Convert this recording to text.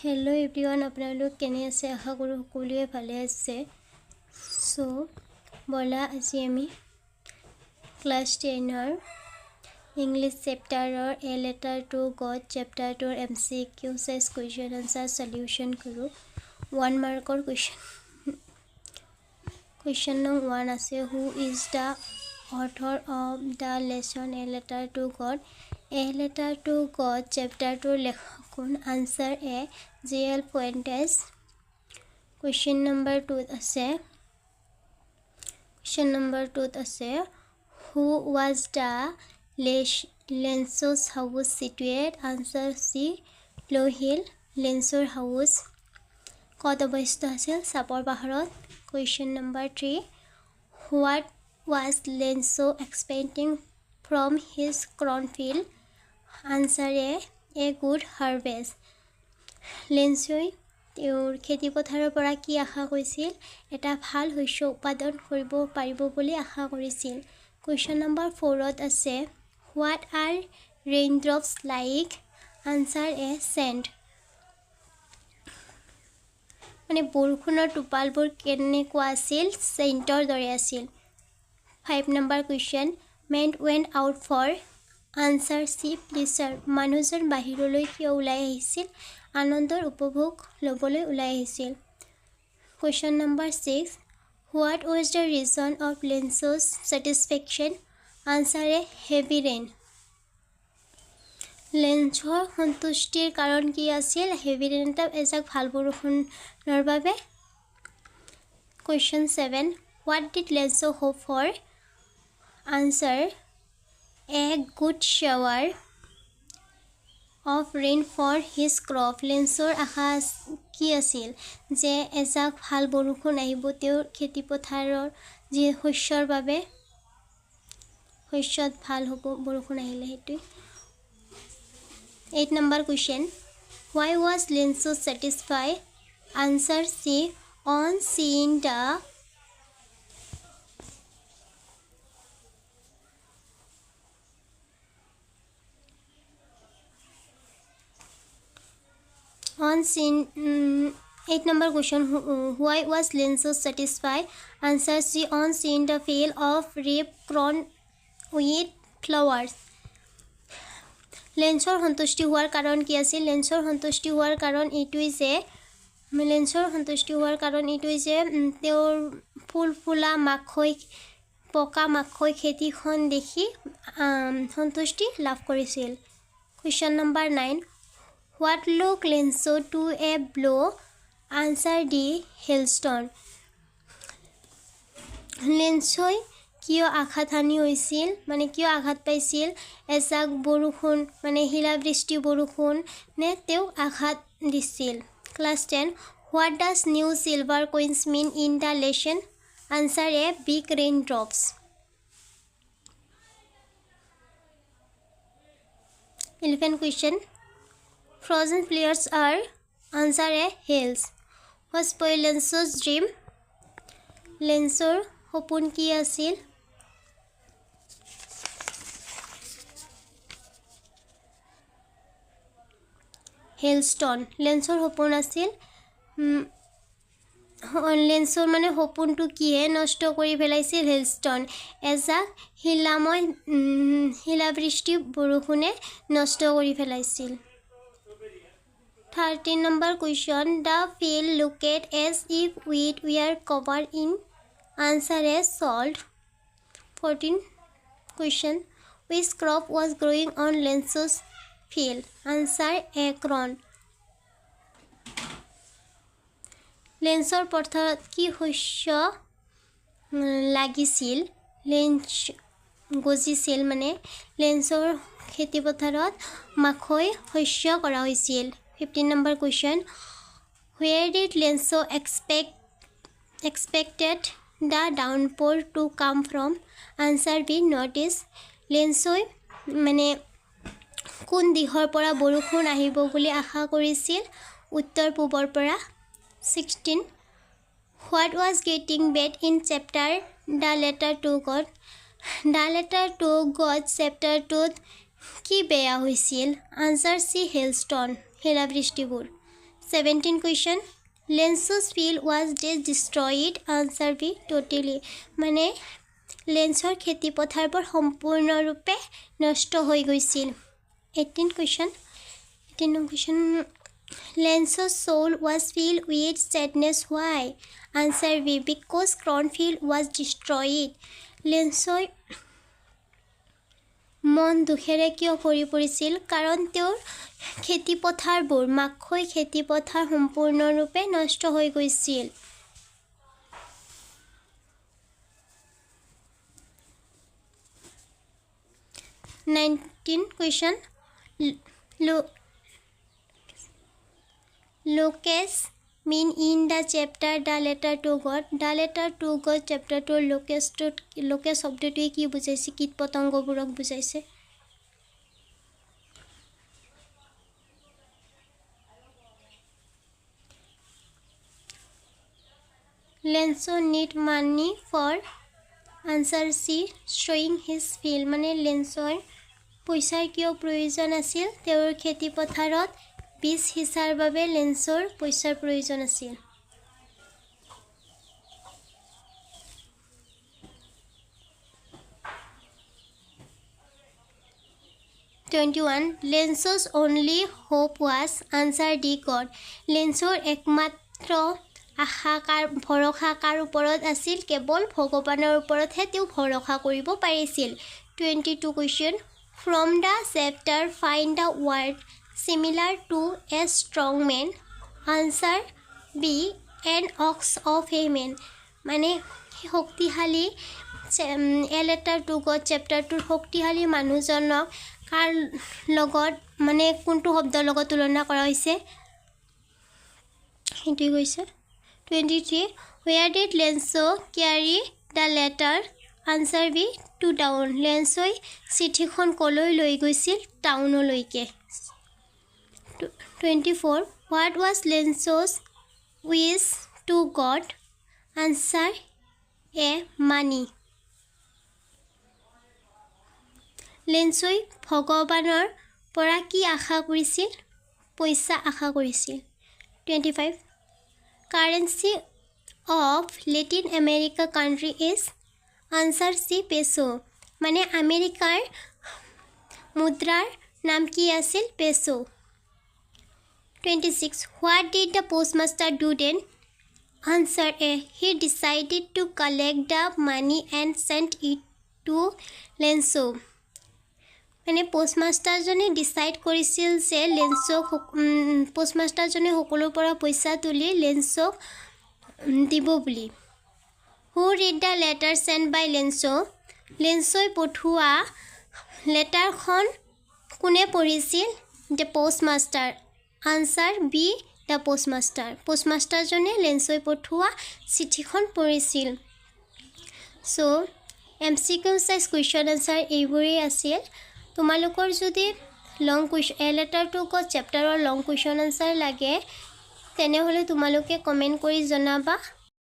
Hello everyone, আপোনালোক কেনে আছে আশা কৰো সকলোৱে ভালে আছে সো বলা আজি আমি ক্লাস 10 ৰ ইংলিশ চেপ্টাৰৰ এ লেটাৰ টু গড চেপ্টাৰটোৰ এমসিকিউ সাইজ কোৱেশ্চন আনসাৰ সলিউশন কৰো 1 মাৰ্কৰ কোৱেশ্চন নম্বৰ 1 আছে who is the author of the lesson a letter to god a letter to god chapter 2 লেখক answer a GL Fuentes question number 2 আছে who was the Lenso's house situated answer C Low Hill Lenso's house কত অৱস্থিত আছিল সাপৰ পাহাৰত question number 3 what was Lenso expecting from his cornfield answer a good harvest লেন্সই তেওঁৰ খেতি পথাৰৰ পৰা কি আশা কৰিছিল এটা ভাল শস্য উৎপাদন কৰিব পাৰিব বুলি আশা কৰিছিল কোৱেশ্চন নম্বৰ 4 ত আছে what are raindrops like answer a sand মানে বৰষুণৰ টোপালবোৰ কেনেকুৱা আছিল চেণ্টৰ দৰে আছিল 5 number question men went out for answer C pleasure মানুহজন বাহিৰলৈ কিয় ওলাই আহিছিল আনন্দৰ উপভোগ লবলৈ ওলাই আহিছিল question number 6 what was the reason of Lenso's satisfaction answer a heavy rain লেন্সৰ সন্তুষ্টিৰ কাৰণ কি আছিল হেভি ৰেইন এজাক ভাল বৰষুণৰ বাবে question 7 what did Lenso hope for answer a good shower of rain for his crop লেন্সৰ আশা কি আছিল যে এজাক ভাল বৰষুণ আহিব তেওঁৰ খেতি পথাৰৰ যে শস্যৰ বাবে শস্যত ভাল হ'ব বৰষুণ আহিলে হেতু 8 number question why was Lenso satisfied answer C on seeing the on seeing 8 number question why was Lenso satisfied answer C on seeing the field of ripe corn with flowers লেন্সৰ সন্তুষ্টি হোৱাৰ কাৰণ কি আছিল লেন্সৰ সন্তুষ্টি হোৱাৰ কাৰণ এইটোই যে তেওঁৰ ফুল ফুলা মাখৈ পকা মাখৈ খেতিখন দেখি সন্তুষ্টি লাভ কৰিছিল question number 9 what look Lenso to a blow answer D hailstone লেন্সই কিয় আঘাতহানি হৈছিল মানে কিয় আঘাত পাইছিল এজাক বৰষুণ মানে শিলাবৃষ্টি বৰষুণ নে তেওঁ আঘাত দিছিল class 10 what does new silver coins mean in the lesson answer a big raindrops 11 question frozen players are answer a hills was spoil Lenso's dream লেন্সৰ সপোন কি আছিল হেলস্টোন লেন্সৰ সপোন আছিল লেন্সৰ মানে সপোনটো কিহে নষ্ট কৰি পেলাইছিল হেলস্টোন এজাক শিলাবৃষ্টি বৰষুণে নষ্ট কৰি পেলাইছিল 13 number question the field looked as if wheat were covered in answer is salt 14 question which crop was growing on Lenso's field answer a corn লেন্সৰ পথাৰত কি শস্য লাগিছিল লেন্স গজিছিল মানে লেন্সৰ খেতি পথাৰত মাখৈ শস্য কৰা হৈছিল 15 number question where did Lenso expected the downpour to come from answer B notice লেন্সই মানে কোন দিশৰ পৰা বৰষুণ আহিব বুলি আশা কৰিছিল উত্তৰ পূবৰ পৰা 16 what was getting bad in chapter the letter to god chapter 2 কি বেয়া হৈছিল answer C hailstone শিলাবৃষ্টিবোৰ 17 question. Lenso's field was destroyed. Answer B. Totally. মানে লেন্সৰ খেতি পথাৰবোৰ সম্পূৰ্ণৰূপে নষ্ট হৈ গৈছিল 18 question. Lenso's soul was filled with sadness. Why? Answer B. Because cornfield was destroyed. লেন্সৰ মন দুখেৰে কিয় ভৰি পৰিছিল কাৰণ তেওঁৰ খেতি পথাৰবোৰ মাকৈ খেতি পথাৰ সম্পূৰ্ণৰূপে নষ্ট হৈ গৈছিল 19 question. Locus mean in the chapter the letter to God. The letter to God chapter to locus শব্দটোৱে কি বুজাইছে কীট পতংগবোৰক বুজাইছে Lenso need money for answer C showing his field মানে লেন্সৰ পইচাৰ কিয় প্ৰয়োজন আছিল তেওঁৰ খেতি পথাৰত বীজ হিচাৰ বাবে লেন্সৰ পইচাৰ প্ৰয়োজন আছিল 21 Lenso's only hope was answer D God লেন্সৰ একমাত্ৰ আশাকাৰ ভৰসাকাৰ ওপৰত আছিল কেৱল ভগৱানৰ ওপৰতহে তেওঁ ভৰসা কৰিব পাৰিছিল 22 question from the chapter find the word similar to a strong man answer B an ox of a man মানে শক্তিশালী a letter to God chapter 2 শক্তিশালী মানুহজনক কাৰ লগত মানে কোনটো শব্দৰ লগত তুলনা কৰা হৈছে এটি কৈছে 23 where did Lenso carry the letter answer B to town লেন্সই চিঠিখন কলৈ লৈ গৈছিল টাউনলৈকে 24 what was Lenso's wish to God answer A money লেন্সই ভগৱানৰ পৰা কি আশা কৰিছিল পইচা আশা কৰিছিল 25 currency of Latin America country is answer C peso মানে আমেৰিকাৰ মুদ্ৰাৰ নাম কি আছিল peso 26 what did the postmaster do then answer A he decided to collect the money and send it to Lenso মানে পোষ্টমাষ্টাৰজনে ডিসাইড কৰিছিল যে লেন্সক পোষ্টমাষ্টাৰজনে সকলোৰ পৰা পইচা তুলি লেন্সক দিব বুলি who read the letter sent by Lenso লেন্সই পঠোৱা লেটাৰখন কোনে পঢ়িছিল the postmaster answer B the postmaster পোষ্টমাষ্টাৰজনে লেন্সই পঠোৱা চিঠিখন পঢ়িছিল so MCQ size question answer এইবোৰেই আছিল তোমালোকৰ যদি লং কুৱেশ্যন এ লেটাৰ টু গ চেপ্টাৰৰ লং কুৱেশ্যন আনসাৰ লাগে তেনেহলে তোমালোকে কমেন্ট কৰি জনাবা